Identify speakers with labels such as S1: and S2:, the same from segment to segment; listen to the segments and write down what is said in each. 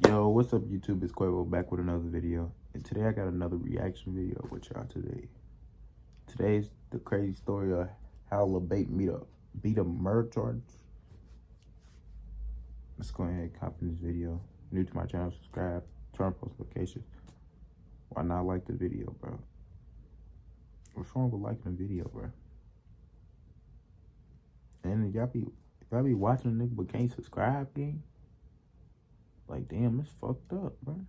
S1: Yo, what's up YouTube? It's Quavo back with another video. And today I got another reaction video with y'all today. Today's the crazy story of how Lled beat a murder charge. Let's go ahead and copy this video. New to my channel, subscribe, turn on post notifications. Why not like the video, bro? What's wrong with liking the video, bro? And y'all be watching a nigga but can't subscribe, gang? Like, damn, it's fucked up, bro.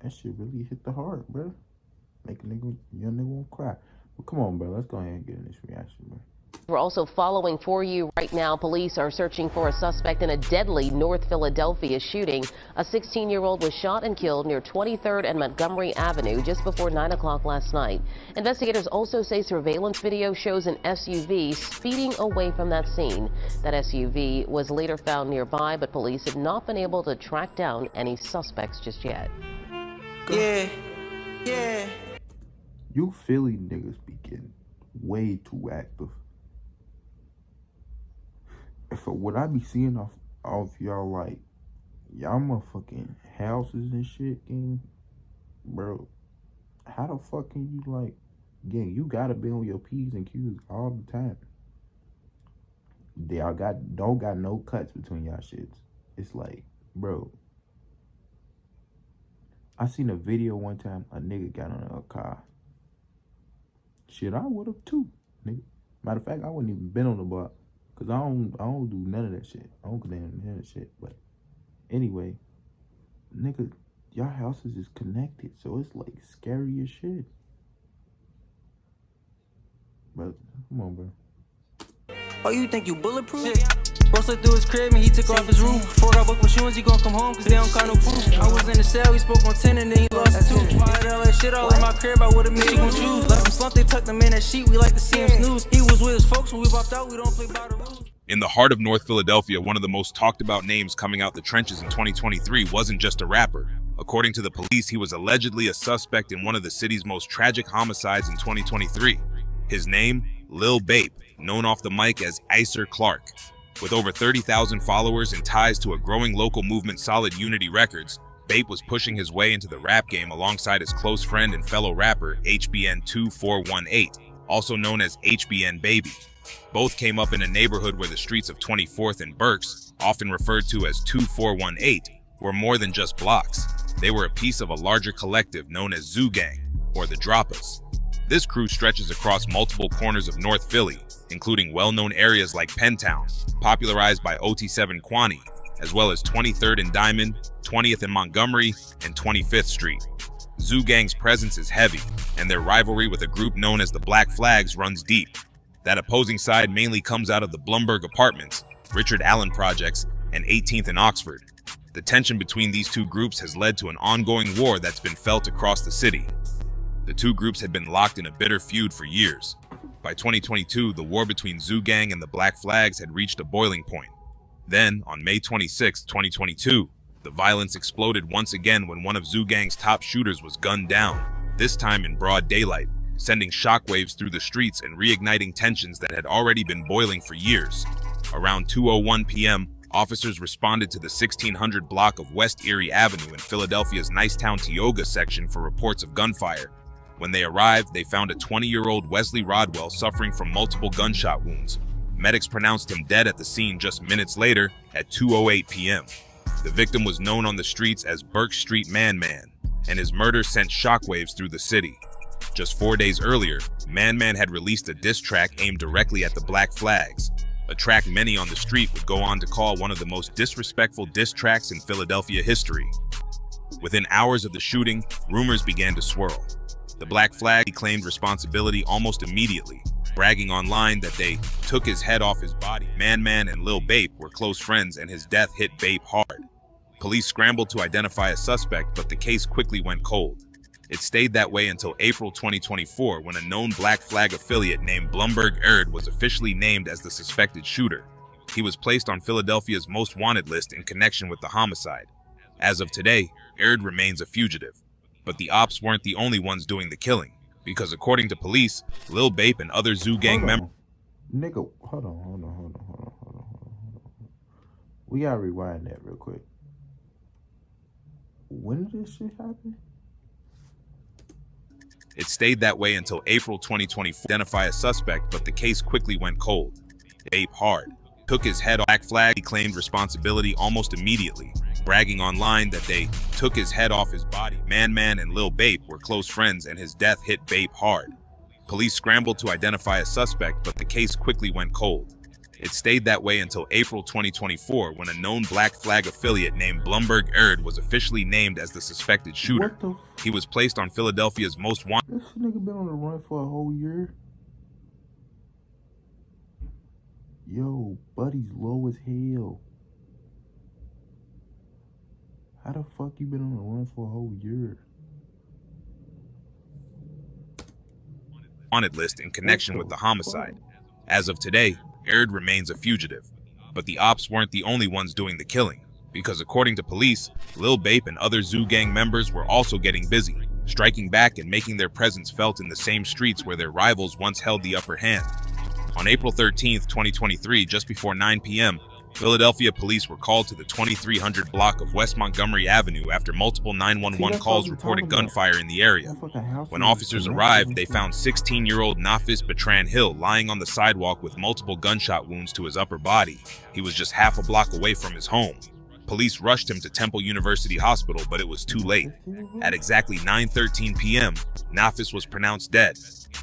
S1: That shit really hit the heart, bro. Make a young nigga won't cry. But come on, bro. Let's go ahead and get in this reaction, bro.
S2: We're also following for you right now. Police are searching for a suspect in a deadly North Philadelphia shooting. A 16-year-old was shot and killed near 23rd and Montgomery Avenue just before 9 o'clock last night. Investigators also say surveillance video shows an SUV speeding away from that scene. That SUV was later found nearby, but police have not been able to track down any suspects just yet.
S3: Yeah.
S1: You Philly niggas be getting way too active. For what I be seeing off y'all, like, y'all motherfucking houses and shit, gang, bro, how the fuck can you, like, gang, you gotta be on your P's and Q's all the time. Y'all don't got no cuts between y'all shits. It's like, bro, I seen a video one time, a nigga got on a car. Shit, I would've too, nigga. Matter of fact, I wouldn't even been on the block. Cause I don't do none of that shit. I don't condemn none of that shit. But anyway, nigga, y'all houses is connected, so it's like scary as shit. But come on, bro.
S3: Oh, you think you bulletproof? Busted through his crib and he took off his roof. Before I book with shoes, he gon' come home cause they don't got no proof. I was in the cell, we spoke on 10 and then he lost 2. If I had all that shit all in my crib, I would've made you gon' choose. Left him slumped, they tucked him in that sheet, we like to see him snooze. He was with his folks when we popped out, we don't play by the rules.
S4: In the heart of North Philadelphia, one of the most talked about names coming out the trenches in 2023 wasn't just a rapper. According to the police, he was allegedly a suspect in one of the city's most tragic homicides in 2023. His name, Lil Bape, known off the mic as Icer Clark. With over 30,000 followers and ties to a growing local movement, Solid Unity Records, Bape was pushing his way into the rap game alongside his close friend and fellow rapper HBN2418, also known as HBN Baby. Both came up in a neighborhood where the streets of 24th and Berks, often referred to as 2418, were more than just blocks. They were a piece of a larger collective known as Zoo Gang, or the Droppas. This crew stretches across multiple corners of North Philly, including well-known areas like Pentown, popularized by OT7 Kwani, as well as 23rd and Diamond, 20th and Montgomery, and 25th Street. Zoo Gang's presence is heavy, and their rivalry with a group known as the Black Flags runs deep. That opposing side mainly comes out of the Blumberg Apartments, Richard Allen Projects, and 18th and Oxford. The tension between these two groups has led to an ongoing war that's been felt across the city. The two groups had been locked in a bitter feud for years. By 2022, the war between Zoo Gang and the Black Flags had reached a boiling point. Then, on May 26, 2022, the violence exploded once again when one of Zoo Gang's top shooters was gunned down, this time in broad daylight, sending shockwaves through the streets and reigniting tensions that had already been boiling for years. Around 2:01 p.m., officers responded to the 1600 block of West Erie Avenue in Philadelphia's Nicetown Tioga section for reports of gunfire. When they arrived, they found a 20-year-old Wesley Rodwell suffering from multiple gunshot wounds. Medics pronounced him dead at the scene just minutes later at 2:08 p.m. The victim was known on the streets as Burke Street Man, and his murder sent shockwaves through the city. Just 4 days earlier, Man had released a diss track aimed directly at the Black Flags, a track many on the street would go on to call one of the most disrespectful diss tracks in Philadelphia history. Within hours of the shooting, rumors began to swirl. The Black Flag claimed responsibility almost immediately, bragging online that they took his head off his body. Man and Lil Bape were close friends and his death hit Bape hard. Police scrambled to identify a suspect, but the case quickly went cold. It stayed that way until April 2024 when a known Black Flag affiliate named Blumberg Lled was officially named as the suspected shooter. He was placed on Philadelphia's most wanted list in connection with the homicide. As of today, Lled remains a fugitive. But the ops weren't the only ones doing the killing, because according to police, Lil Bape and other Zoo Gang members...
S1: Nigga, hold on. We gotta rewind that real quick. When did this shit happen?
S4: It stayed that way until April 2024 to identify a suspect, but the case quickly went cold. Bape Hard took his head off. Black Flag, he claimed responsibility almost immediately, bragging online that they took his head off his body. Man and Lil Bape were close friends and his death hit Bape hard. Police scrambled to identify a suspect, but the case quickly went cold. It stayed that way until April 2024 when a known Black Flag affiliate named Blumberg Lled was officially named as the suspected shooter. He was placed on Philadelphia's most wanted.
S1: This nigga been on the run for a whole year. Yo, buddy's low as hell. How the fuck you been on the run for a whole year?
S4: Wanted list in connection with the homicide. As of today, Lled remains a fugitive. But the ops weren't the only ones doing the killing, because according to police, Lil Bape and other Zoo Gang members were also getting busy, striking back and making their presence felt in the same streets where their rivals once held the upper hand. On April 13th, 2023, just before 9 p.m., Philadelphia police were called to the 2300 block of West Montgomery Avenue after multiple 911 calls reported gunfire in the area. When officers arrived, they found 16-year-old Nafis Bertrand Hill lying on the sidewalk with multiple gunshot wounds to his upper body. He was just half a block away from his home. Police rushed him to Temple University Hospital, but it was too late. At exactly 9:13 p.m., Nafis was pronounced dead.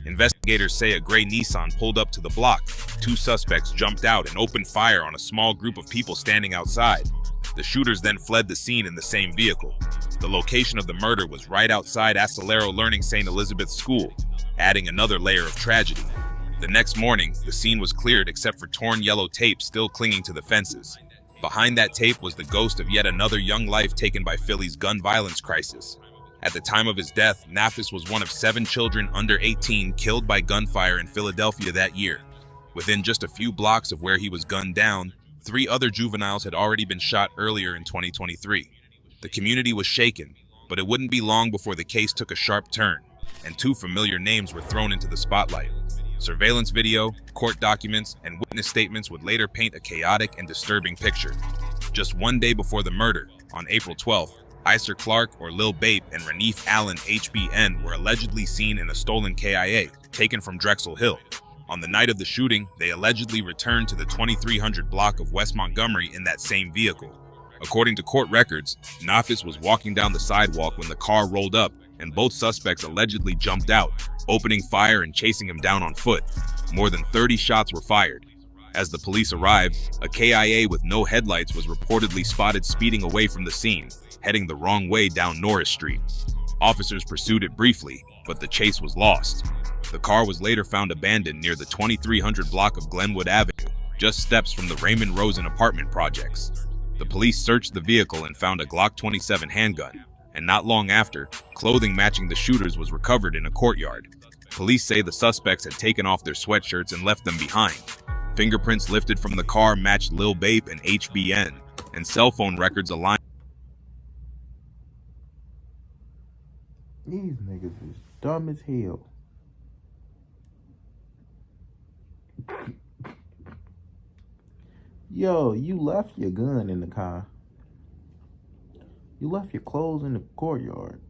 S4: Investigators say a gray Nissan pulled up to the block. Two suspects jumped out and opened fire on a small group of people standing outside. The shooters then fled the scene in the same vehicle. The location of the murder was right outside Acelero Learning St. Elizabeth's School, adding another layer of tragedy. The next morning, the scene was cleared except for torn yellow tape still clinging to the fences. Behind that tape was the ghost of yet another young life taken by Philly's gun violence crisis. At the time of his death, Nafis was one of 7 children under 18 killed by gunfire in Philadelphia that year. Within just a few blocks of where he was gunned down, 3 other juveniles had already been shot earlier in 2023. The community was shaken, but it wouldn't be long before the case took a sharp turn, and 2 familiar names were thrown into the spotlight. Surveillance video, court documents, and witness statements would later paint a chaotic and disturbing picture. Just one day before the murder, on April 12th, Iser Clark, or Lil Bape, and Ranif Allen HBN were allegedly seen in a stolen KIA, taken from Drexel Hill. On the night of the shooting, they allegedly returned to the 2300 block of West Montgomery in that same vehicle. According to court records, Nafis was walking down the sidewalk when the car rolled up, and both suspects allegedly jumped out, opening fire and chasing him down on foot. More than 30 shots were fired. As the police arrived, a KIA with no headlights was reportedly spotted speeding away from the scene, heading the wrong way down Norris Street. Officers pursued it briefly, but the chase was lost. The car was later found abandoned near the 2300 block of Glenwood Avenue, just steps from the Raymond Rosen apartment projects. The police searched the vehicle and found a Glock 27 handgun, and not long after, clothing matching the shooters was recovered in a courtyard. Police say the suspects had taken off their sweatshirts and left them behind. Fingerprints lifted from the car matched Lil Bape and HBN, and cell phone records aligned.
S1: These niggas is dumb as hell. Yo, you left your gun in the car. You left your clothes in the courtyard.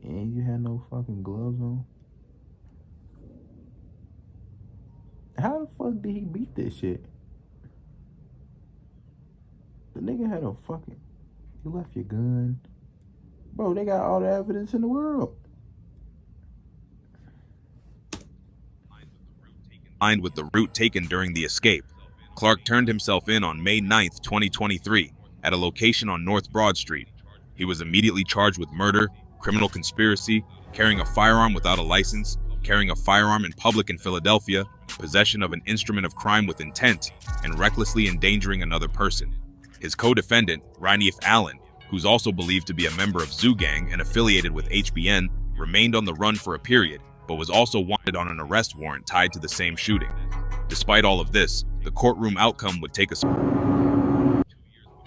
S1: And you had no fucking gloves on. How the fuck did he beat this shit? The nigga had a fucking... You left your gun. Bro, they got all the evidence in the world.
S4: Aligned with the route taken during the escape. Clark turned himself in on May 9th, 2023, at a location on North Broad Street. He was immediately charged with murder, criminal conspiracy, carrying a firearm without a license, carrying a firearm in public in Philadelphia, possession of an instrument of crime with intent, and recklessly endangering another person. His co-defendant, Ranif Allen, who's also believed to be a member of Zoo Gang and affiliated with HBN, remained on the run for a period, but was also wanted on an arrest warrant tied to the same shooting. Despite all of this, the courtroom outcome would take a...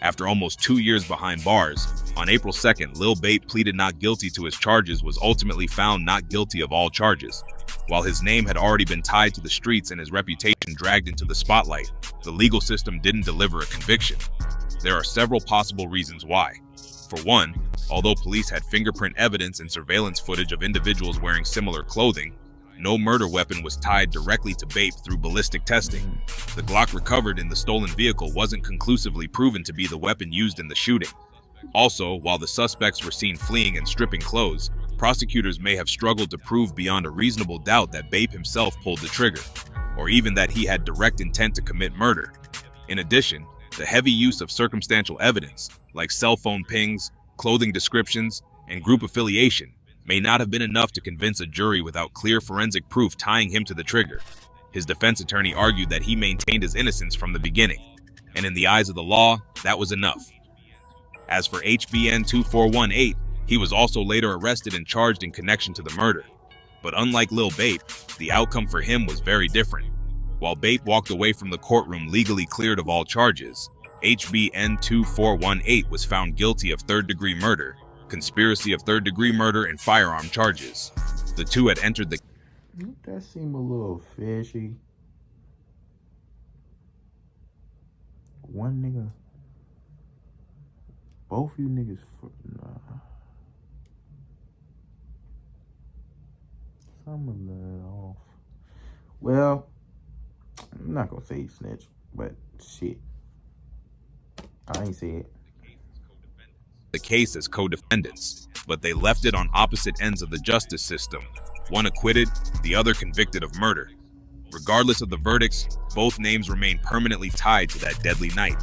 S4: After almost 2 years behind bars, on April 2nd, Lil Bape pleaded not guilty to his charges, was ultimately found not guilty of all charges. While his name had already been tied to the streets and his reputation dragged into the spotlight, the legal system didn't deliver a conviction. There are several possible reasons why. For one, Although police had fingerprint evidence and surveillance footage of individuals wearing similar clothing, no murder weapon was tied directly to Bape through ballistic testing. The Glock recovered in the stolen vehicle wasn't conclusively proven to be the weapon used in the shooting. Also, while the suspects were seen fleeing and stripping clothes, prosecutors may have struggled to prove beyond a reasonable doubt that Bape himself pulled the trigger, or even that he had direct intent to commit murder. In addition, the heavy use of circumstantial evidence, like cell phone pings, clothing descriptions, and group affiliation, may not have been enough to convince a jury without clear forensic proof tying him to the trigger. His defense attorney argued that he maintained his innocence from the beginning, and in the eyes of the law, that was enough. As for HBN 2418, he was also later arrested and charged in connection to the murder. But unlike Lil Bape, the outcome for him was very different. While Bape walked away from the courtroom legally cleared of all charges, HBN 2418 was found guilty of third-degree murder, conspiracy of third-degree murder, and firearm charges. The two had entered the...
S1: That seemed a little fishy. One nigga... Both you niggas... Nah. Some of that off. Well, I'm not gonna say he snitched, but shit. I ain't say it.
S4: The case as co-defendants, but they left it on opposite ends of the justice system. One acquitted, the other convicted of murder. Regardless of the verdicts, both names remain permanently tied to that deadly night.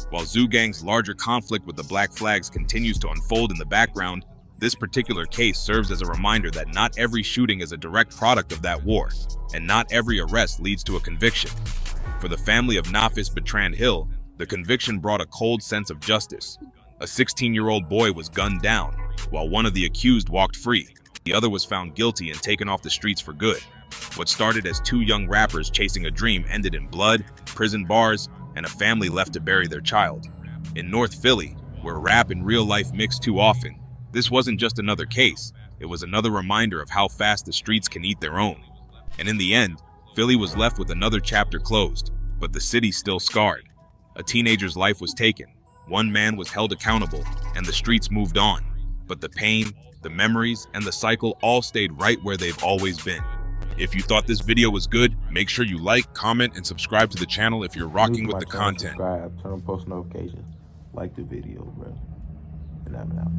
S4: While Zoo Gang's larger conflict with the Black Flags continues to unfold in the background, this particular case serves as a reminder that not every shooting is a direct product of that war, and not every arrest leads to a conviction. For the family of Nafis Bertrand Hill, the conviction brought a cold sense of justice. A 16-year-old boy was gunned down, while one of the accused walked free. The other was found guilty and taken off the streets for good. What started as two young rappers chasing a dream ended in blood, prison bars, and a family left to bury their child. In North Philly, where rap and real life mix too often, this wasn't just another case, it was another reminder of how fast the streets can eat their own. And in the end, Philly was left with another chapter closed, but the city still scarred. A teenager's life was taken, one man was held accountable, and the streets moved on. But the pain, the memories, and the cycle all stayed right where they've always been. If you thought this video was good, make sure you like, comment, and subscribe to the channel if you're rocking with the content.
S1: Subscribe, turn on post notifications, like the video, bro. And I'm out.